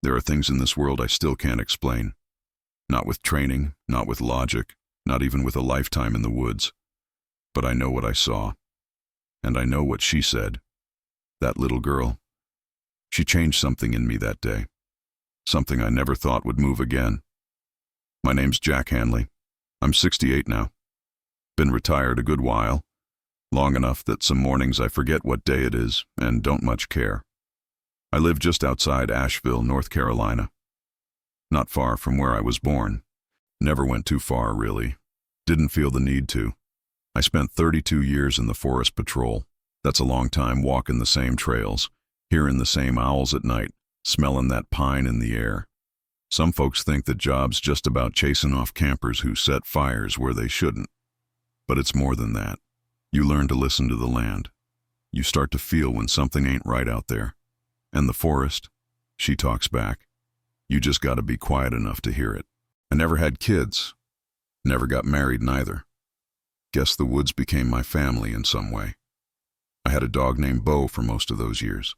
There are things in this world I still can't explain. Not with training, not with logic, not even with a lifetime in the woods. But I know what I saw. And I know what she said. That little girl. She changed something in me that day. Something I never thought would move again. My name's Jack Hanley. I'm 68 now. Been retired a good while. Long enough that some mornings I forget what day it is and don't much care. I live just outside Asheville, North Carolina. Not far from where I was born. Never went too far, really. Didn't feel the need to. I spent 32 years in the Forest Patrol. That's a long time walking the same trails, hearing the same owls at night, smelling that pine in the air. Some folks think the job's just about chasing off campers who set fires where they shouldn't. But it's more than that. You learn to listen to the land. You start to feel when something ain't right out there. And the forest, she talks back. You just gotta be quiet enough to hear it. I never had kids. Never got married neither. Guess the woods became my family in some way. I had a dog named Bo for most of those years.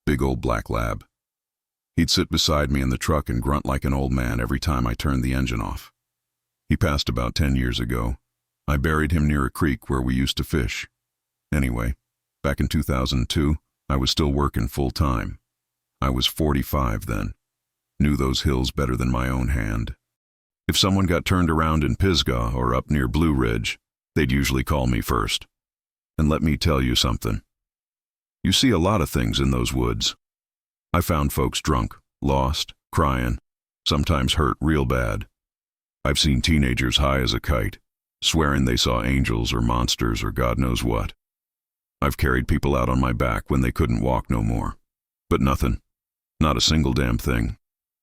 Big old black lab. He'd sit beside me in the truck and grunt like an old man every time I turned the engine off. He passed about 10 years ago. I buried him near a creek where we used to fish. Anyway, back in 2002, I was still working full-time. I was 45 then. Knew those hills better than my own hand. If someone got turned around in Pisgah or up near Blue Ridge, they'd usually call me first. And let me tell you something. You see a lot of things in those woods. I found folks drunk, lost, crying, sometimes hurt real bad. I've seen teenagers high as a kite, swearing they saw angels or monsters or God knows what. I've carried people out on my back when they couldn't walk no more. But nothing, not a single damn thing,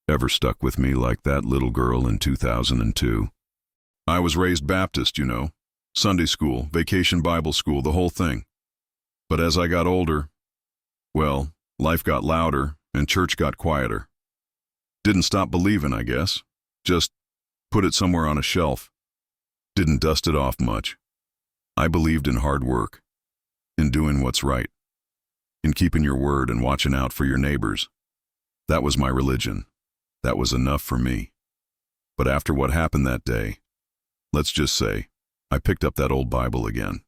ever stuck with me like that little girl in 2002. I was raised Baptist, you know. Sunday school, vacation Bible school, the whole thing. But as I got older, well, life got louder and church got quieter. Didn't stop believing, I guess. Just put it somewhere on a shelf. Didn't dust it off much. I believed in hard work, in doing what's right, in keeping your word and watching out for your neighbors. That was my religion. That was enough for me. But after what happened that day, let's just say, I picked up that old Bible again,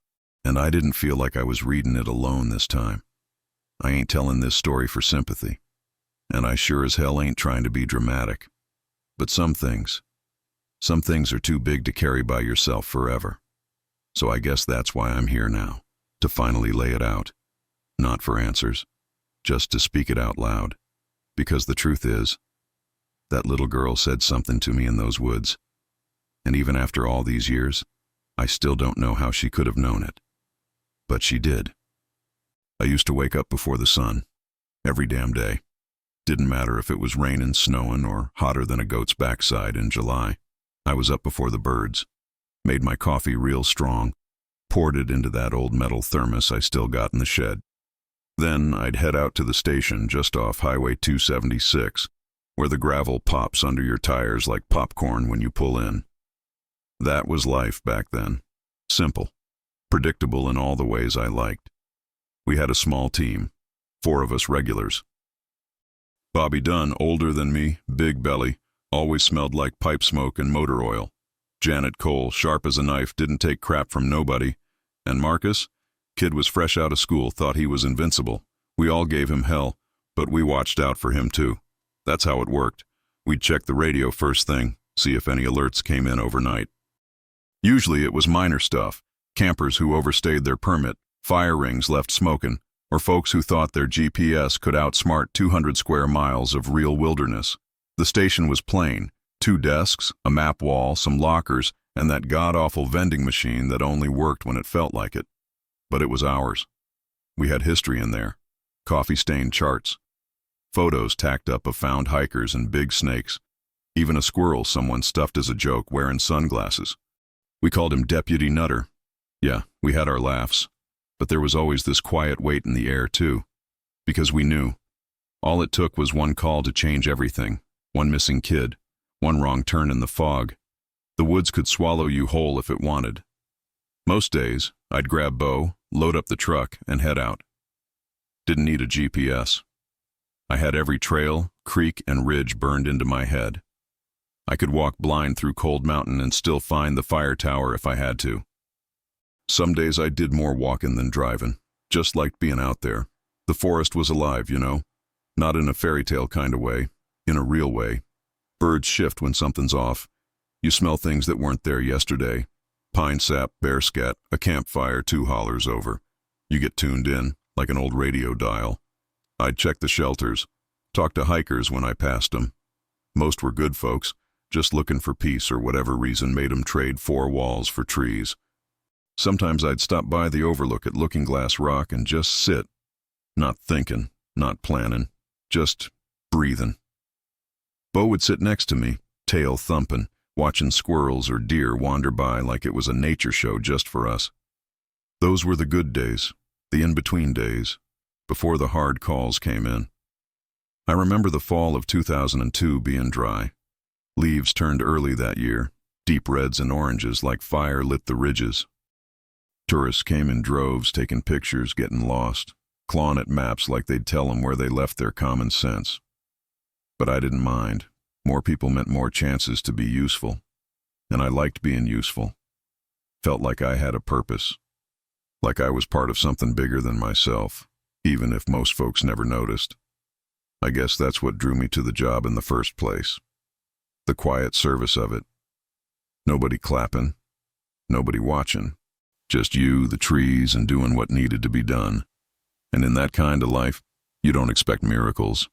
and I didn't feel like I was reading it alone this time. I ain't telling this story for sympathy, and I sure as hell ain't trying to be dramatic. But some things are too big to carry by yourself forever. So I guess that's why I'm here now, to finally lay it out. Not for answers, just to speak it out loud. Because the truth is, that little girl said something to me in those woods. And even after all these years, I still don't know how she could have known it. But she did. I used to wake up before the sun, every damn day. Didn't matter if it was raining, snowing, or hotter than a goat's backside in July. I was up before the birds, made my coffee real strong, poured it into that old metal thermos I still got in the shed. Then I'd head out to the station just off Highway 276, where the gravel pops under your tires like popcorn when you pull in. That was life back then. Simple, predictable in all the ways I liked. We had a small team, 4 of us regulars. Bobby Dunn, older than me, big belly, always smelled like pipe smoke and motor oil. Janet Cole, sharp as a knife, didn't take crap from nobody. And Marcus? Kid was fresh out of school, thought he was invincible. We all gave him hell, but we watched out for him too. That's how it worked. We'd check the radio first thing, see if any alerts came in overnight. Usually it was minor stuff, campers who overstayed their permit, fire rings left smoking, or folks who thought their GPS could outsmart 200 square miles of real wilderness. The station was plain, 2 desks, a map wall, some lockers, and that god-awful vending machine that only worked when it felt like it. But it was ours. We had history in there, coffee-stained charts, photos tacked up of found hikers and big snakes, even a squirrel someone stuffed as a joke wearing sunglasses. We called him Deputy Nutter. Yeah, we had our laughs, but there was always this quiet weight in the air too, because we knew. All it took was one call to change everything, one missing kid, one wrong turn in the fog. The woods could swallow you whole if it wanted. Most days, I'd grab Bo, load up the truck, and head out. Didn't need a GPS. I had every trail, creek, and ridge burned into my head. I could walk blind through Cold Mountain and still find the fire tower if I had to. Some days I did more walking than driving. Just liked being out there. The forest was alive, you know. Not in a fairy tale kind of way, in a real way. Birds shift when something's off. You smell things that weren't there yesterday. Pine sap, bear scat, a campfire 2 hollers over. You get tuned in, like an old radio dial. I'd check the shelters, talk to hikers when I passed them. Most were good folks, just looking for peace or whatever reason made them trade 4 walls for trees. Sometimes I'd stop by the overlook at Looking Glass Rock and just sit, not thinking, not planning, just breathing. Bo would sit next to me, tail thumping, watching squirrels or deer wander by like it was a nature show just for us. Those were the good days, the in-between days, before the hard calls came in. I remember the fall of 2002 being dry. Leaves turned early that year, deep reds and oranges like fire lit the ridges. Tourists came in droves, taking pictures, getting lost, clawing at maps like they'd tell them where they left their common sense. But I didn't mind. More people meant more chances to be useful. And I liked being useful. Felt like I had a purpose. Like I was part of something bigger than myself, even if most folks never noticed. I guess that's what drew me to the job in the first place. The quiet service of it. Nobody clapping. Nobody watching. Just you, the trees, and doing what needed to be done. And in that kind of life, you don't expect miracles.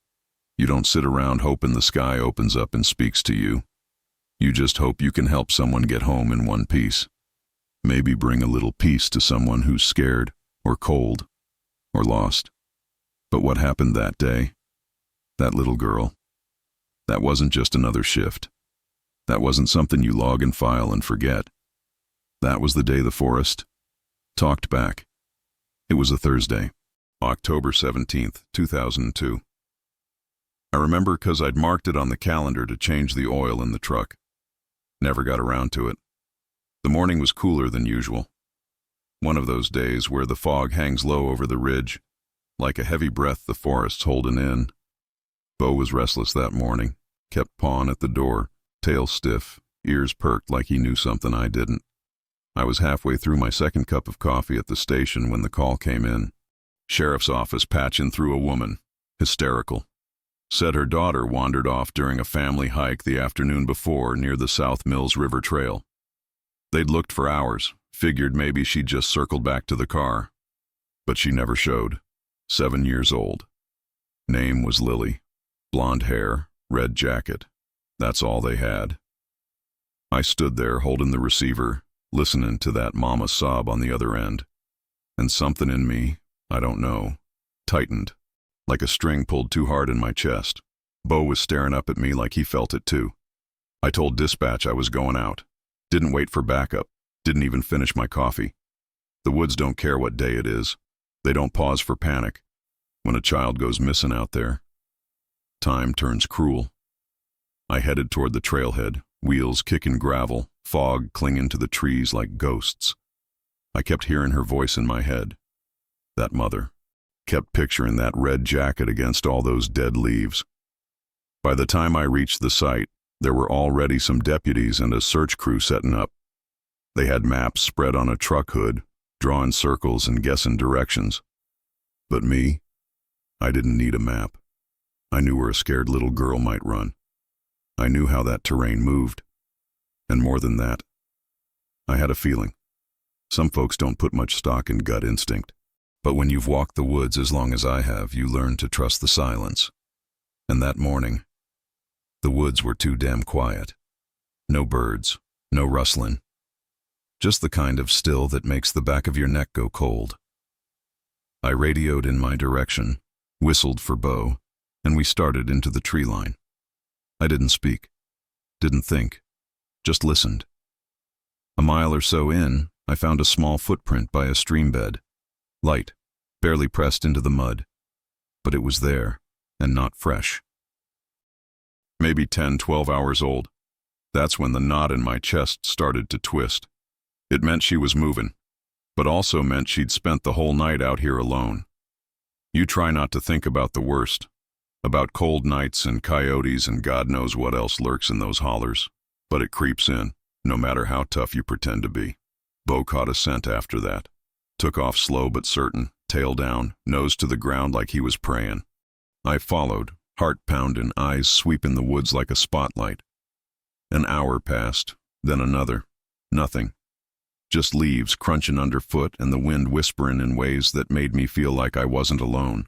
You don't sit around hoping the sky opens up and speaks to you. You just hope you can help someone get home in one piece. Maybe bring a little peace to someone who's scared, or cold, or lost. But what happened that day? That little girl. That wasn't just another shift. That wasn't something you log and file and forget. That was the day the forest talked back. It was a Thursday, October 17th, 2002. I remember because I'd marked it on the calendar to change the oil in the truck. Never got around to it. The morning was cooler than usual. One of those days where the fog hangs low over the ridge, like a heavy breath the forest's holding in. Bo was restless that morning, kept pawing at the door, tail stiff, ears perked like he knew something I didn't. I was halfway through my second cup of coffee at the station when the call came in. Sheriff's office patching through a woman, hysterical. Said her daughter wandered off during a family hike the afternoon before near the South Mills River Trail. They'd looked for hours, figured maybe she'd just circled back to the car. But she never showed. 7 years old. Name was Lily. Blonde hair, red jacket. That's all they had. I stood there holding the receiver, listening to that mama sob on the other end. And something in me, I don't know, tightened, like a string pulled too hard in my chest. Bo was staring up at me like he felt it too. I told dispatch I was going out. Didn't wait for backup. Didn't even finish my coffee. The woods don't care what day it is. They don't pause for panic. When a child goes missing out there, time turns cruel. I headed toward the trailhead, wheels kicking gravel, fog clinging to the trees like ghosts. I kept hearing her voice in my head. That mother. Kept picturing that red jacket against all those dead leaves. By the time I reached the site, there were already some deputies and a search crew setting up. They had maps spread on a truck hood, drawing circles and guessing directions. But me, I didn't need a map. I knew where a scared little girl might run. I knew how that terrain moved. And more than that, I had a feeling. Some folks don't put much stock in gut instinct. But when you've walked the woods as long as I have, you learn to trust the silence. And that morning, the woods were too damn quiet. No birds, no rustling. Just the kind of still that makes the back of your neck go cold. I radioed in my direction, whistled for Bo, and we started into the tree line. I didn't speak, didn't think, just listened. A mile or so in, I found a small footprint by a stream bed. Light, barely pressed into the mud. But it was there, and not fresh. Maybe 10, 12 hours old. That's when the knot in my chest started to twist. It meant she was moving, but also meant she'd spent the whole night out here alone. You try not to think about the worst, about cold nights and coyotes and God knows what else lurks in those hollers. But it creeps in, no matter how tough you pretend to be. Bo caught a scent after that. Took off slow but certain, tail down, nose to the ground like he was praying. I followed, heart pounding, eyes sweeping the woods like a spotlight. An hour passed, then another. Nothing. Just leaves crunching underfoot and the wind whispering in ways that made me feel like I wasn't alone,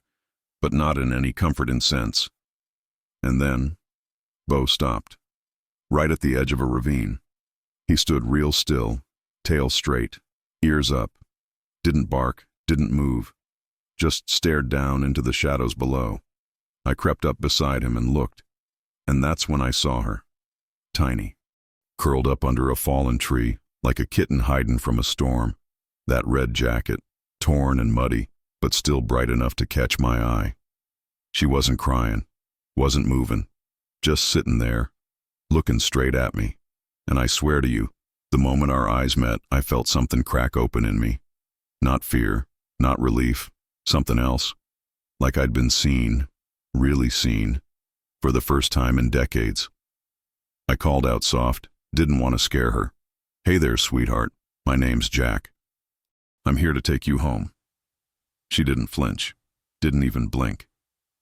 but not in any comforting sense. And then, Bo stopped. Right at the edge of a ravine. He stood real still, tail straight, ears up. Didn't bark, didn't move. Just stared down into the shadows below. I crept up beside him and looked, and that's when I saw her. Tiny. Curled up under a fallen tree, like a kitten hiding from a storm. That red jacket, torn and muddy, but still bright enough to catch my eye. She wasn't crying, wasn't moving, just sitting there, looking straight at me. And I swear to you, the moment our eyes met, I felt something crack open in me. Not fear, not relief, something else. Like I'd been seen, really seen, for the first time in decades. I called out soft, didn't want to scare her. "Hey there, sweetheart. My name's Jack. I'm here to take you home." She didn't flinch, didn't even blink,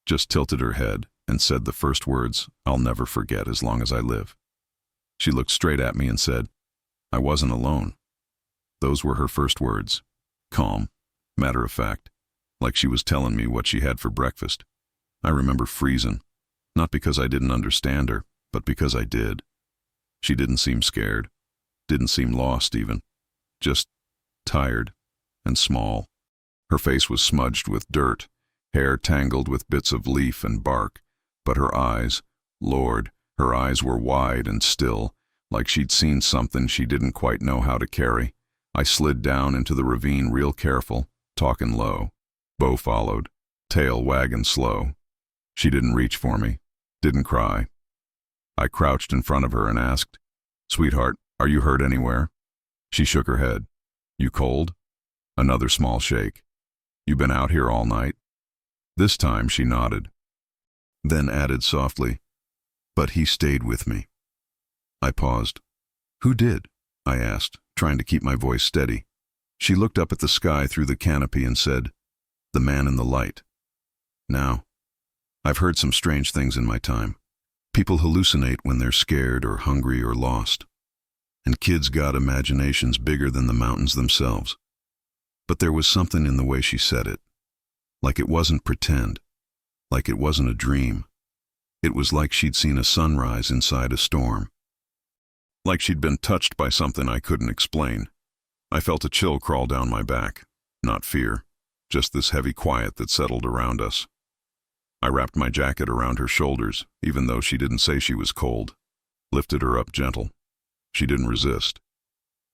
just tilted her head and said the first words I'll never forget as long as I live. She looked straight at me and said, "I wasn't alone." Those were her first words. Calm, matter of fact, like she was telling me what she had for breakfast. I remember freezing, not because I didn't understand her, but because I did. She didn't seem scared, didn't seem lost even, just tired and small. Her face was smudged with dirt, hair tangled with bits of leaf and bark, but her eyes, Lord, her eyes were wide and still, like she'd seen something she didn't quite know how to carry. I slid down into the ravine real careful, talking low. Bo followed, tail wagging slow. She didn't reach for me, didn't cry. I crouched in front of her and asked, "Sweetheart, are you hurt anywhere?" She shook her head. "You cold?" Another small shake. "You been out here all night?" This time she nodded, then added softly, "But he stayed with me." I paused. "Who did?" I asked, trying to keep my voice steady. She looked up at the sky through the canopy and said, "The man in the light." Now, I've heard some strange things in my time. People hallucinate when they're scared or hungry or lost. And kids got imaginations bigger than the mountains themselves. But there was something in the way she said it. Like it wasn't pretend. Like it wasn't a dream. It was like she'd seen a sunrise inside a storm. Like she'd been touched by something I couldn't explain. I felt a chill crawl down my back. Not fear, just this heavy quiet that settled around us. I wrapped my jacket around her shoulders, even though she didn't say she was cold. Lifted her up gentle. She didn't resist.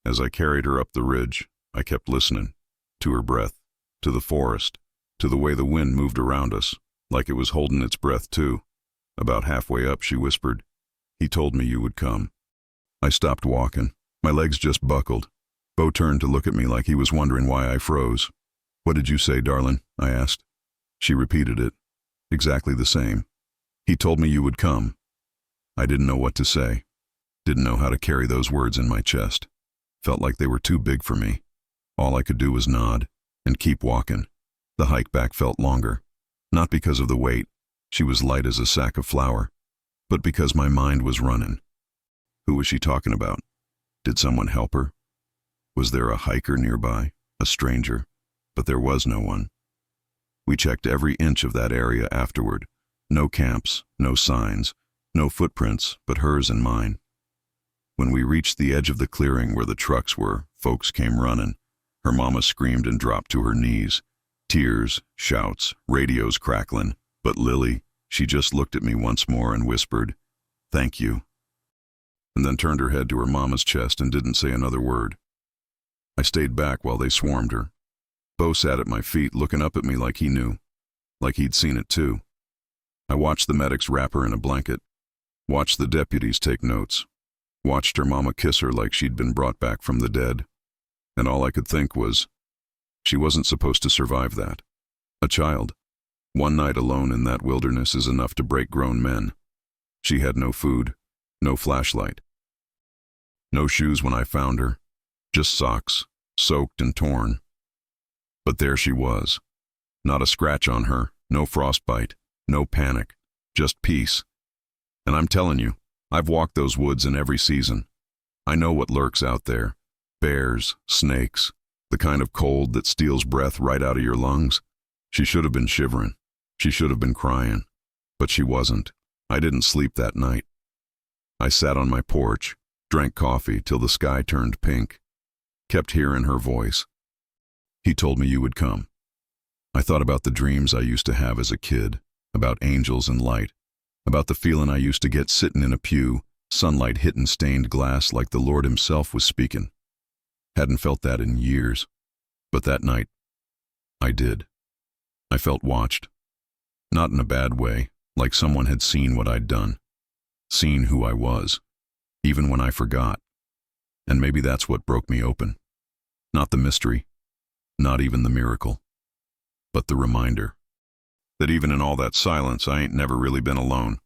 As I carried her up the ridge, I kept listening. To her breath, to the forest, to the way the wind moved around us, like it was holding its breath too. About halfway up, she whispered, "He told me you would come." I stopped walking. My legs just buckled. Bo turned to look at me like he was wondering why I froze. "What did you say, darling?" I asked. She repeated it. Exactly the same. "He told me you would come." I didn't know what to say. Didn't know how to carry those words in my chest. Felt like they were too big for me. All I could do was nod and keep walking. The hike back felt longer. Not because of the weight. She was light as a sack of flour. But because my mind was running. Who was she talking about? Did someone help her? Was there a hiker nearby? A stranger? But there was no one. We checked every inch of that area afterward. No camps, no signs, no footprints, but hers and mine. When we reached the edge of the clearing where the trucks were, folks came running. Her mama screamed and dropped to her knees. Tears, shouts, radios crackling. But Lily, she just looked at me once more and whispered, "Thank you." And then turned her head to her mama's chest and didn't say another word. I stayed back while they swarmed her. Bo sat at my feet looking up at me like he knew, like he'd seen it too. I watched the medics wrap her in a blanket, watched the deputies take notes, watched her mama kiss her like she'd been brought back from the dead. And all I could think was, she wasn't supposed to survive that. A child. One night alone in that wilderness is enough to break grown men. She had no food, no flashlight. No shoes when I found her, just socks, soaked and torn. But there she was. Not a scratch on her, no frostbite, no panic, just peace. And I'm telling you, I've walked those woods in every season. I know what lurks out there. Bears, snakes, the kind of cold that steals breath right out of your lungs. She should have been shivering. She should have been crying. But she wasn't. I didn't sleep that night. I sat on my porch, drank coffee till the sky turned pink, kept hearing her voice. He told me you would come. I thought about the dreams I used to have as a kid, about angels and light, about the feeling I used to get sitting in a pew, sunlight hitting stained glass like the Lord himself was speaking. Hadn't felt that in years, but that night, I did. I felt watched. Not in a bad way, like someone had seen what I'd done, seen who I was, even when I forgot. And maybe that's what broke me open. Not the mystery, not even the miracle, but the reminder that even in all that silence, I ain't never really been alone.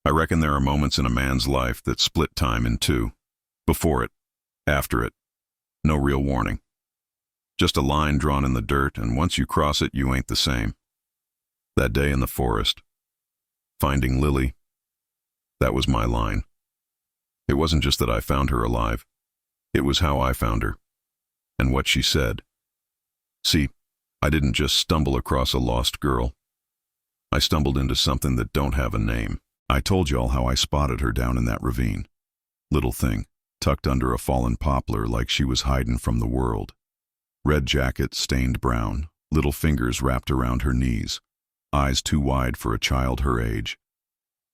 I reckon there are moments in a man's life that split time in two. Before it, after it, no real warning. Just a line drawn in the dirt, and once you cross it, you ain't the same. That day in the forest, finding Lily, that was my line. It wasn't just that I found her alive. It was how I found her, and what she said. See, I didn't just stumble across a lost girl. I stumbled into something that don't have a name. I told y'all how I spotted her down in that ravine. Little thing, tucked under a fallen poplar like she was hiding from the world. Red jacket stained brown, little fingers wrapped around her knees, eyes too wide for a child her age.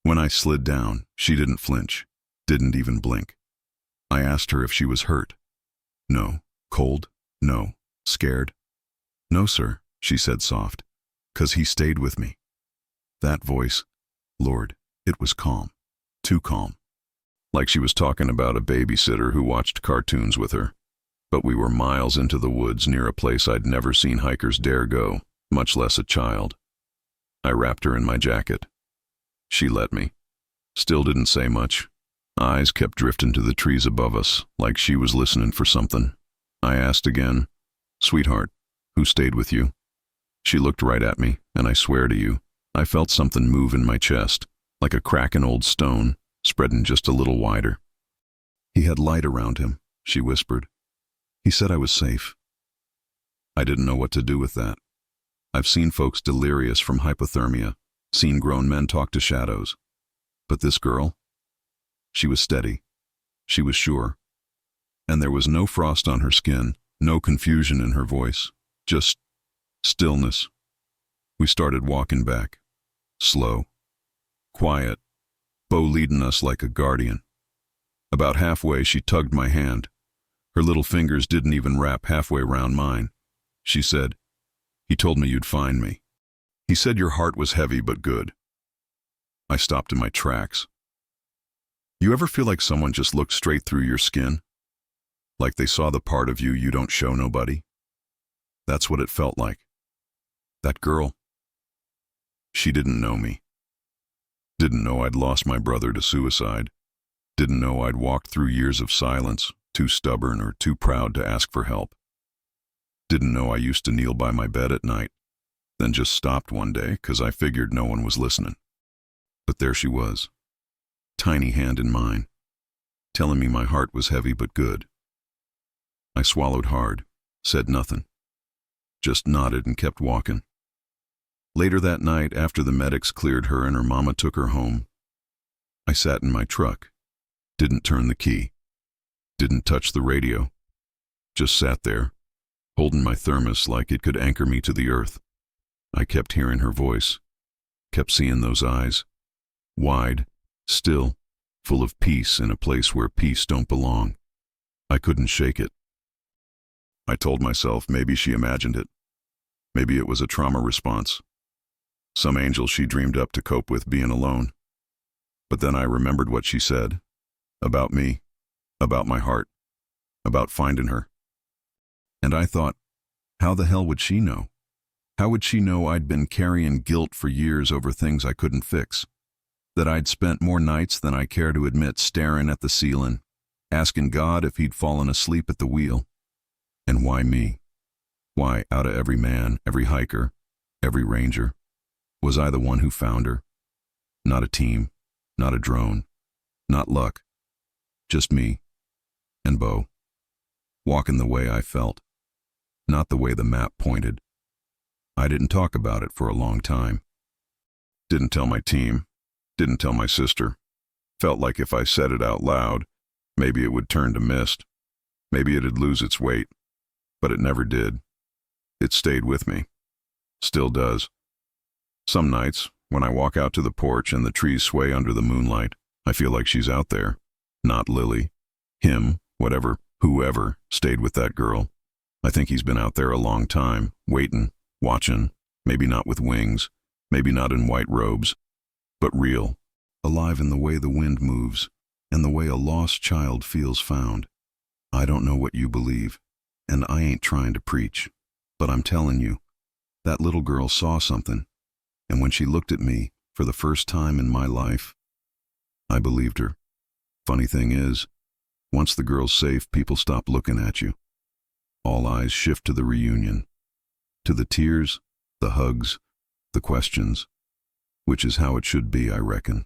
When I slid down, she didn't flinch, didn't even blink. I asked her if she was hurt. No. Cold? No. Scared? No, sir, she said soft. 'Cause he stayed with me. That voice, Lord, it was calm. Too calm. Like she was talking about a babysitter who watched cartoons with her. But we were miles into the woods near a place I'd never seen hikers dare go, much less a child. I wrapped her in my jacket. She let me. Still didn't say much. Eyes kept drifting to the trees above us, like she was listening for something. I asked again, "Sweetheart, who stayed with you?" She looked right at me, and I swear to you, I felt something move in my chest, like a crack in old stone, spreading just a little wider. "He had light around him," she whispered. "He said I was safe." I didn't know what to do with that. I've seen folks delirious from hypothermia, seen grown men talk to shadows. But this girl? She was steady. She was sure. And there was no frost on her skin, no confusion in her voice, just stillness. We started walking back. Slow. Quiet. Bo leading us like a guardian. About halfway, she tugged my hand. Her little fingers didn't even wrap halfway round mine. She said, "He told me you'd find me. He said your heart was heavy but good." I stopped in my tracks. You ever feel like someone just looked straight through your skin? Like they saw the part of you you don't show nobody? That's what it felt like. That girl, she didn't know me. Didn't know I'd lost my brother to suicide. Didn't know I'd walked through years of silence, too stubborn or too proud to ask for help. Didn't know I used to kneel by my bed at night, then just stopped one day 'cause I figured no one was listening. But there she was, tiny hand in mine, telling me my heart was heavy but good. I swallowed hard, said nothing, just nodded and kept walking. Later that night, after the medics cleared her and her mama took her home, I sat in my truck, didn't turn the key, didn't touch the radio, just sat there, holding my thermos like it could anchor me to the earth. I kept hearing her voice, kept seeing those eyes, wide, still, full of peace in a place where peace don't belong. I couldn't shake it. I told myself maybe she imagined it. Maybe it was a trauma response. Some angel she dreamed up to cope with being alone. But then I remembered what she said. About me. About my heart. About finding her. And I thought, how the hell would she know? How would she know I'd been carrying guilt for years over things I couldn't fix? That I'd spent more nights than I care to admit staring at the ceiling, asking God if he'd fallen asleep at the wheel? And why me? Why, out of every man, every hiker, every ranger, was I the one who found her? Not a team, not a drone, not luck, just me and Bo, walking the way I felt, not the way the map pointed. I didn't talk about it for a long time. Didn't tell my team, didn't tell my sister. Felt like if I said it out loud, maybe it would turn to mist. Maybe it'd lose its weight. But it never did. It stayed with me. Still does. Some nights, when I walk out to the porch and the trees sway under the moonlight, I feel like she's out there. Not Lily. Him, whatever, whoever, stayed with that girl. I think he's been out there a long time, waiting, watching, maybe not with wings, maybe not in white robes, but real, alive in the way the wind moves, and the way a lost child feels found. I don't know what you believe, and I ain't trying to preach, but I'm telling you, that little girl saw something, and when she looked at me, for the first time in my life, I believed her. Funny thing is, once the girl's safe, people stop looking at you. All eyes shift to the reunion, to the tears, the hugs, the questions, which is how it should be, I reckon.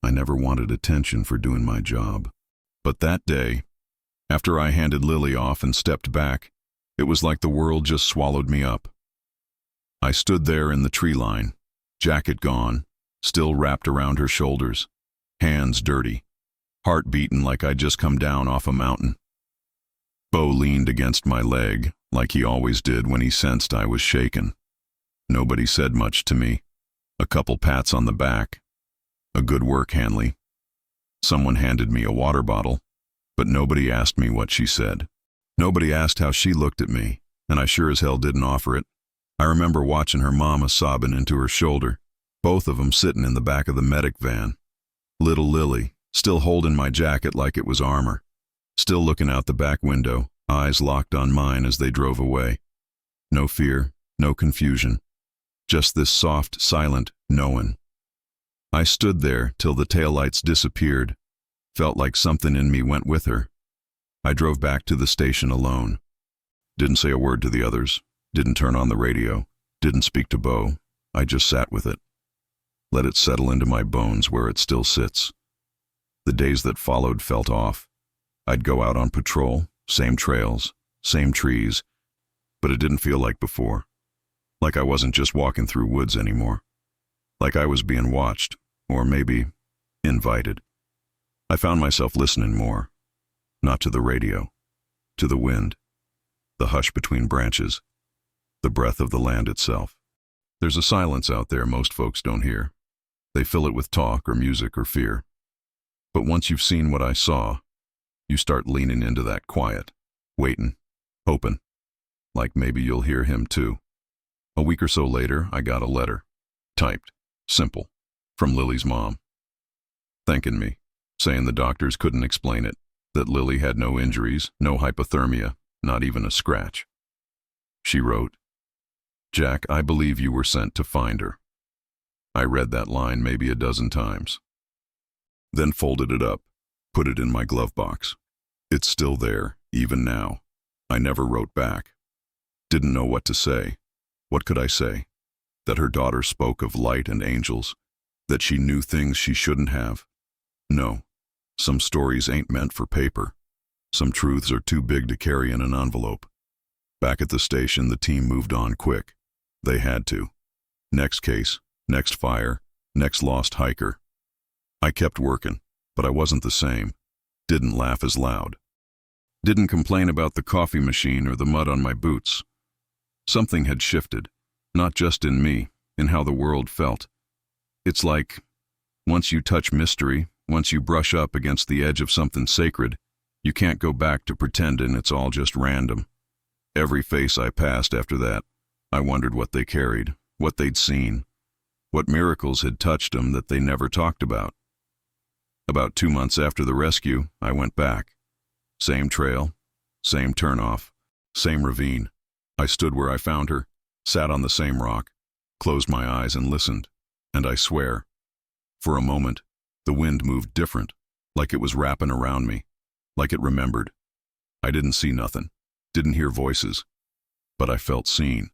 I never wanted attention for doing my job. But that day, after I handed Lily off and stepped back, it was like the world just swallowed me up. I stood there in the tree line, jacket gone, still wrapped around her shoulders, hands dirty, heart beating like I'd just come down off a mountain. Bo leaned against my leg, like he always did when he sensed I was shaken. Nobody said much to me. A couple pats on the back. A good work, Hanley. Someone handed me a water bottle, but nobody asked me what she said. Nobody asked how she looked at me, and I sure as hell didn't offer it. I remember watching her mama sobbing into her shoulder, both of them sitting in the back of the medic van. Little Lily, still holding my jacket like it was armor, still looking out the back window, eyes locked on mine as they drove away. No fear, no confusion, just this soft, silent knowing. I stood there till the taillights disappeared, felt like something in me went with her. I drove back to the station alone. Didn't say a word to the others, didn't turn on the radio, didn't speak to Bo. I just sat with it. Let it settle into my bones where it still sits. The days that followed felt off. I'd go out on patrol, same trails, same trees, but it didn't feel like before. Like I wasn't just walking through woods anymore. Like I was being watched, or maybe invited. I found myself listening more, not to the radio, to the wind, the hush between branches, the breath of the land itself. There's a silence out there most folks don't hear. They fill it with talk or music or fear. But once you've seen what I saw, you start leaning into that quiet, waiting, hoping, like maybe you'll hear him too. A week or so later, I got a letter, typed, simple, from Lily's mom, thanking me, saying the doctors couldn't explain it, that Lily had no injuries, no hypothermia, not even a scratch. She wrote, "Jack, I believe you were sent to find her." I read that line maybe a dozen times, then folded it up, put it in my glove box. It's still there, even now. I never wrote back. Didn't know what to say. What could I say? That her daughter spoke of light and angels, that she knew things she shouldn't have. No, some stories ain't meant for paper. Some truths are too big to carry in an envelope. Back at the station, the team moved on quick. They had to. Next case, next fire, next lost hiker. I kept working, but I wasn't the same. Didn't laugh as loud. Didn't complain about the coffee machine or the mud on my boots. Something had shifted, not just in me, in how the world felt. It's like, once you touch mystery, once you brush up against the edge of something sacred, you can't go back to pretending it's all just random. Every face I passed after that, I wondered what they carried, what they'd seen, what miracles had touched them that they never talked about. About 2 months after the rescue, I went back. Same trail, same turnoff, same ravine. I stood where I found her, Sat on the same rock, closed my eyes and listened, and I swear, for a moment, the wind moved different, like it was wrapping around me, like it remembered. I didn't see nothing, didn't hear voices, but I felt seen.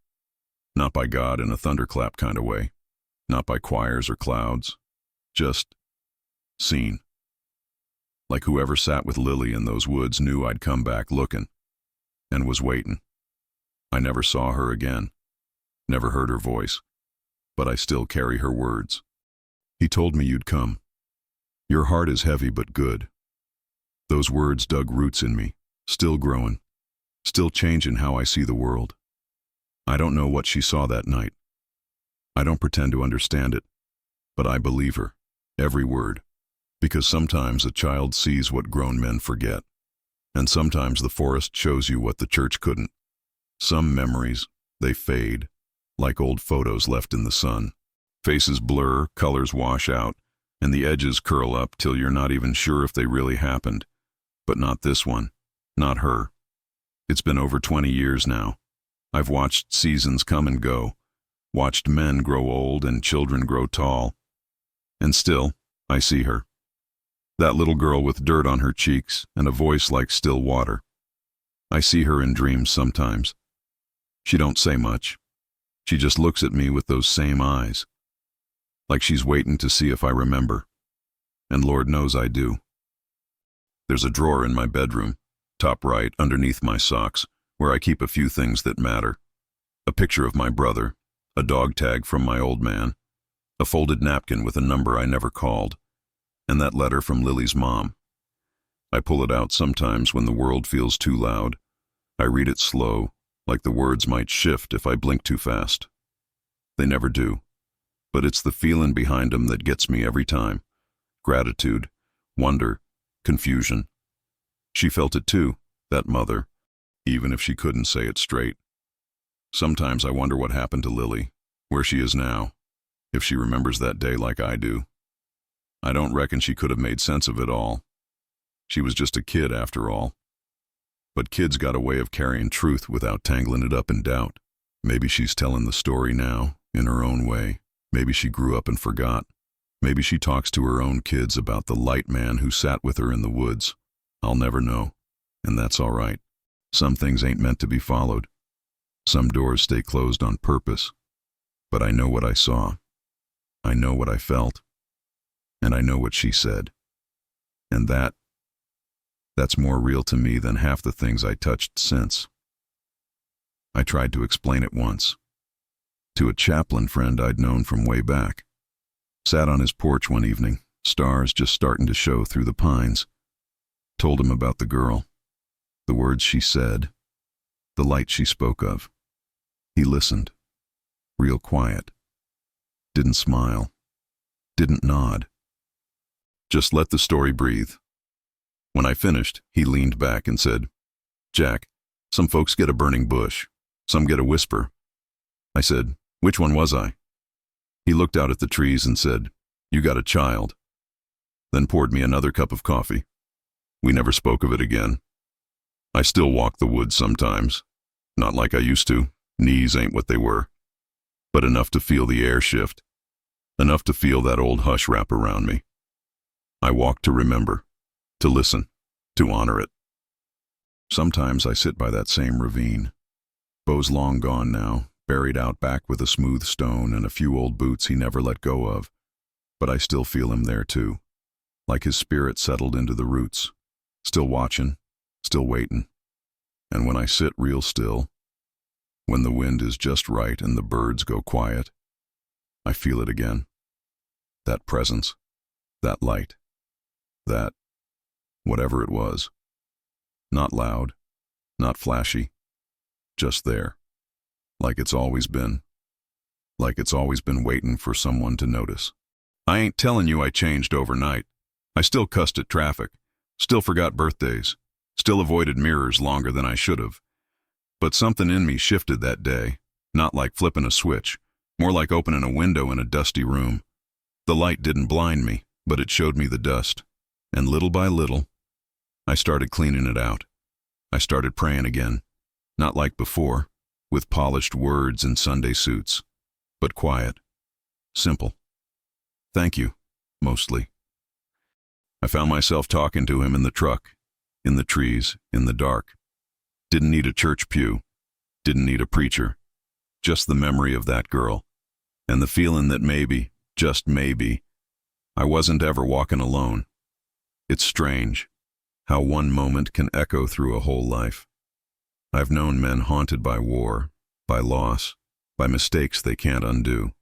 Not by God in a thunderclap kind of way, not by choirs or clouds, just seen. Like whoever sat with Lily in those woods knew I'd come back looking, and was waiting. I never saw her again, never heard her voice, but I still carry her words. He told me you'd come. Your heart is heavy but good. Those words dug roots in me, still growing, still changing how I see the world. I don't know what she saw that night. I don't pretend to understand it, but I believe her, every word, because sometimes a child sees what grown men forget, and sometimes the forest shows you what the church couldn't. Some memories, they fade, like old photos left in the sun. Faces blur, colors wash out, and the edges curl up till you're not even sure if they really happened. But not this one, not her. It's been over 20 years now. I've watched seasons come and go, watched men grow old and children grow tall. And still, I see her. That little girl with dirt on her cheeks and a voice like still water. I see her in dreams sometimes. She don't say much. She just looks at me with those same eyes, like she's waiting to see if I remember. And Lord knows I do. There's a drawer in my bedroom, top right, underneath my socks, where I keep a few things that matter. A picture of my brother, a dog tag from my old man, a folded napkin with a number I never called, and that letter from Lily's mom. I pull it out sometimes when the world feels too loud. I read it slow, like the words might shift if I blink too fast. They never do, but it's the feeling behind them that gets me every time. Gratitude, wonder, confusion. She felt it too, that mother, even if she couldn't say it straight. Sometimes I wonder what happened to Lily, where she is now, if she remembers that day like I do. I don't reckon she could have made sense of it all. She was just a kid after all. But kids got a way of carrying truth without tangling it up in doubt. Maybe she's telling the story now, in her own way. Maybe she grew up and forgot. Maybe she talks to her own kids about the light man who sat with her in the woods. I'll never know, and that's all right. Some things ain't meant to be followed. Some doors stay closed on purpose. But I know what I saw. I know what I felt. And I know what she said. And that's more real to me than half the things I touched since. I tried to explain it once. To a chaplain friend I'd known from way back. Sat on his porch one evening, stars just starting to show through the pines. Told him about the girl, the words she said, the light she spoke of. He listened, real quiet. Didn't smile, didn't nod. Just let the story breathe. When I finished, he leaned back and said, "Jack, some folks get a burning bush, some get a whisper." I said, "Which one was I?" He looked out at the trees and said, "You got a child." Then poured me another cup of coffee. We never spoke of it again. I still walk the woods sometimes. Not like I used to. Knees ain't what they were. But enough to feel the air shift. Enough to feel that old hush wrap around me. I walk to remember, to listen, to honor it. Sometimes I sit by that same ravine. Beau's long gone now, buried out back with a smooth stone and a few old boots he never let go of. But I still feel him there too, like his spirit settled into the roots. Still watching, still waiting. And when I sit real still, when the wind is just right and the birds go quiet, I feel it again. That presence, that light, that whatever it was. Not loud, not flashy, just there. Like it's always been. Like it's always been waiting for someone to notice. I ain't telling you I changed overnight. I still cussed at traffic, still forgot birthdays, still avoided mirrors longer than I should have. But something in me shifted that day, not like flipping a switch, more like opening a window in a dusty room. The light didn't blind me, but it showed me the dust. And little by little, I started cleaning it out. I started praying again, not like before, with polished words and Sunday suits, but quiet, simple. Thank you, mostly. I found myself talking to him in the truck, in the trees, in the dark. Didn't need a church pew, didn't need a preacher, just the memory of that girl, and the feeling that maybe, just maybe, I wasn't ever walking alone. It's strange how one moment can echo through a whole life. I've known men haunted by war, by loss, by mistakes they can't undo.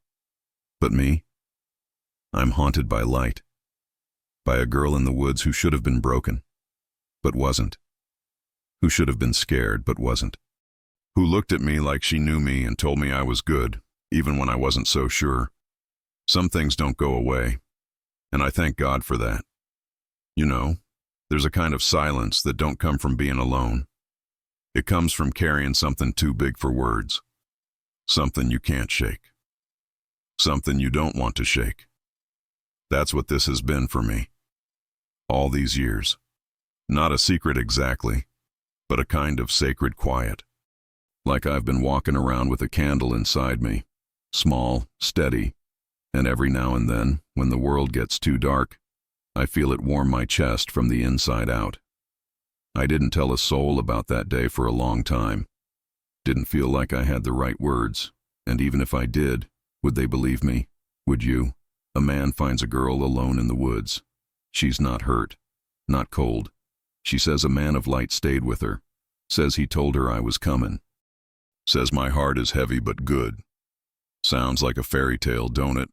But me? I'm haunted by light, by a girl in the woods who should have been broken, but wasn't, who should have been scared, but wasn't, who looked at me like she knew me and told me I was good, even when I wasn't so sure. Some things don't go away, and I thank God for that. You know, there's a kind of silence that don't come from being alone. It comes from carrying something too big for words, something you can't shake, something you don't want to shake. That's what this has been for me, all these years. Not a secret exactly, but a kind of sacred quiet. Like I've been walking around with a candle inside me, small, steady, and every now and then, when the world gets too dark, I feel it warm my chest from the inside out. I didn't tell a soul about that day for a long time. Didn't feel like I had the right words, and even if I did, would they believe me? Would you? A man finds a girl alone in the woods. She's not hurt, not cold. She says a man of light stayed with her. Says he told her I was coming. Says my heart is heavy but good. Sounds like a fairy tale, don't it?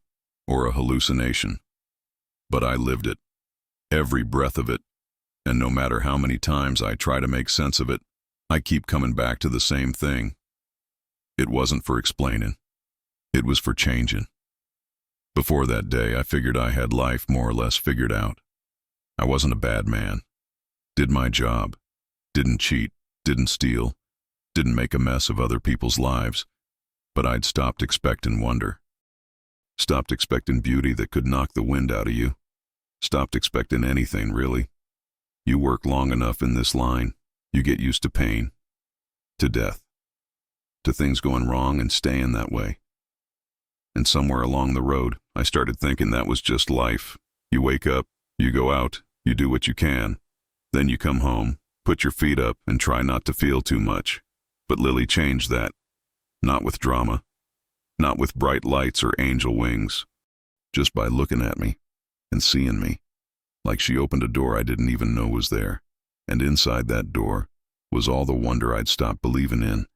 Or a hallucination. But I lived it. Every breath of it. And no matter how many times I try to make sense of it, I keep coming back to the same thing. It wasn't for explaining. It was for changing. Before that day, I figured I had life more or less figured out. I wasn't a bad man. Did my job. Didn't cheat. Didn't steal. Didn't make a mess of other people's lives. But I'd stopped expecting wonder. Stopped expecting beauty that could knock the wind out of you. Stopped expecting anything, really. You work long enough in this line, you get used to pain, to death, to things going wrong and staying that way. And somewhere along the road, I started thinking that was just life. You wake up, you go out, you do what you can. Then you come home, put your feet up, and try not to feel too much. But Lily changed that. Not with drama. Not with bright lights or angel wings. Just by looking at me and seeing me. Like she opened a door I didn't even know was there. And inside that door was all the wonder I'd stopped believing in.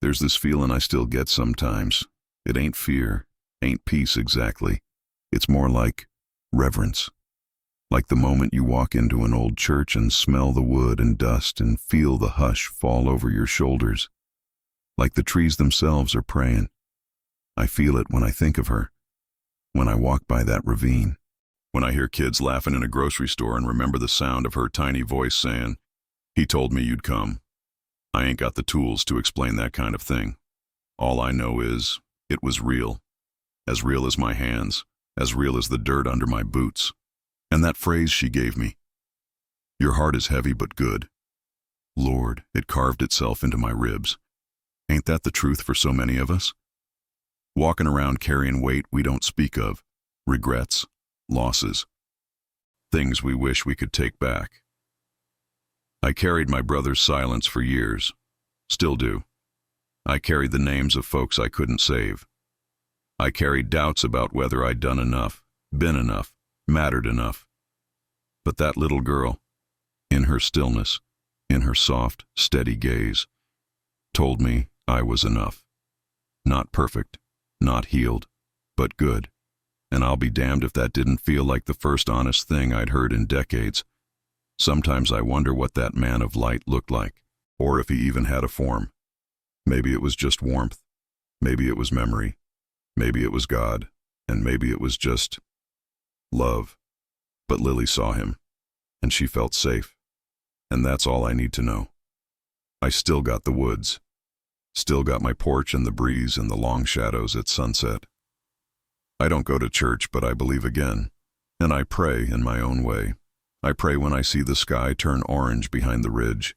There's this feeling I still get sometimes. It ain't fear, ain't peace exactly. It's more like reverence. Like the moment you walk into an old church and smell the wood and dust and feel the hush fall over your shoulders. Like the trees themselves are praying. I feel it when I think of her. When I walk by that ravine. When I hear kids laughing in a grocery store and remember the sound of her tiny voice saying, "He told me you'd come." I ain't got the tools to explain that kind of thing. All I know is, it was real. As real as my hands, as real as the dirt under my boots. And that phrase she gave me, "Your heart is heavy but good." Lord, it carved itself into my ribs. Ain't that the truth for so many of us? Walking around carrying weight we don't speak of, regrets, losses, things we wish we could take back. I carried my brother's silence for years, still do. I carried the names of folks I couldn't save. I carried doubts about whether I'd done enough, been enough, mattered enough. But that little girl, in her stillness, in her soft, steady gaze, told me I was enough. Not perfect, not healed, but good. And I'll be damned if that didn't feel like the first honest thing I'd heard in decades. Sometimes I wonder what that man of light looked like, or if he even had a form. Maybe it was just warmth. Maybe it was memory. Maybe it was God. And maybe it was just love. But Lily saw him, and she felt safe. And that's all I need to know. I still got the woods. Still got my porch and the breeze and the long shadows at sunset. I don't go to church, but I believe again. And I pray in my own way. I pray when I see the sky turn orange behind the ridge.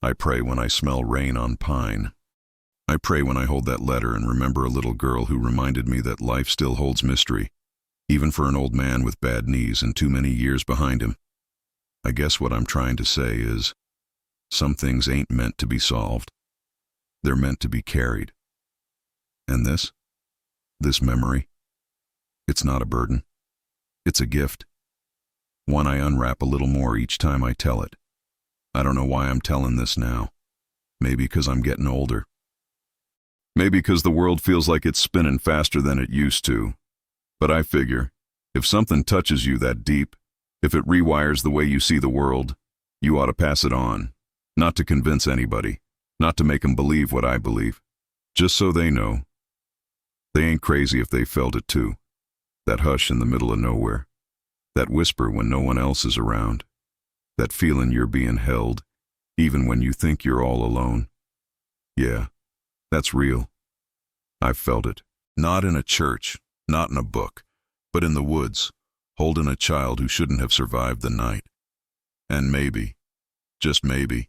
I pray when I smell rain on pine. I pray when I hold that letter and remember a little girl who reminded me that life still holds mystery, even for an old man with bad knees and too many years behind him. I guess what I'm trying to say is, some things ain't meant to be solved. They're meant to be carried. And this memory, it's not a burden. It's a gift. One I unwrap a little more each time I tell it. I don't know why I'm telling this now. Maybe because I'm getting older. Maybe because the world feels like it's spinning faster than it used to. But I figure, if something touches you that deep, if it rewires the way you see the world, you ought to pass it on. Not to convince anybody, not to make them believe what I believe. Just so they know. They ain't crazy if they felt it too. That hush in the middle of nowhere. That whisper when no one else is around. That feeling you're being held, even when you think you're all alone. Yeah, that's real. I've felt it. Not in a church, not in a book, but in the woods, holding a child who shouldn't have survived the night. And maybe, just maybe,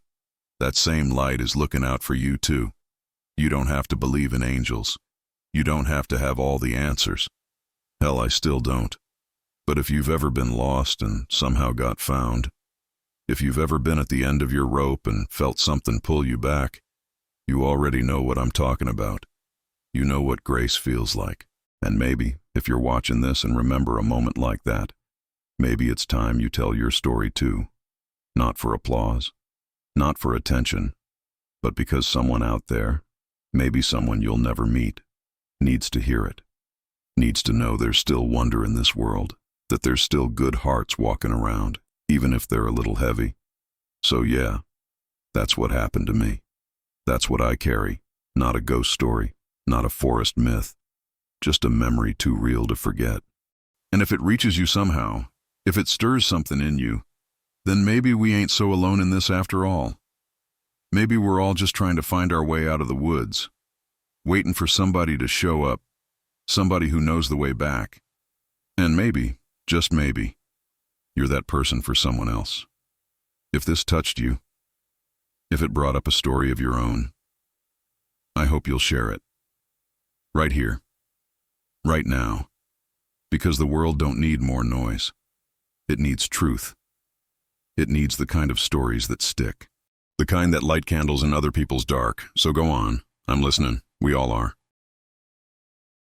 that same light is looking out for you too. You don't have to believe in angels. You don't have to have all the answers. Hell, I still don't. But if you've ever been lost and somehow got found, if you've ever been at the end of your rope and felt something pull you back, you already know what I'm talking about. You know what grace feels like. And maybe, if you're watching this and remember a moment like that, maybe it's time you tell your story too. Not for applause, not for attention, but because someone out there, maybe someone you'll never meet, needs to hear it. Needs to know there's still wonder in this world, that there's still good hearts walking around, even if they're a little heavy. So yeah, that's what happened to me. That's what I carry. Not a ghost story, not a forest myth, just a memory too real to forget. And if it reaches you somehow, if it stirs something in you, then maybe we ain't so alone in this after all. Maybe we're all just trying to find our way out of the woods, waiting for somebody to show up, somebody who knows the way back. And maybe, just maybe, you're that person for someone else. If this touched you, if it brought up a story of your own, I hope you'll share it. Right here. Right now. Because the world don't need more noise. It needs truth. It needs the kind of stories that stick. The kind that light candles in other people's dark. So go on. I'm listening. We all are.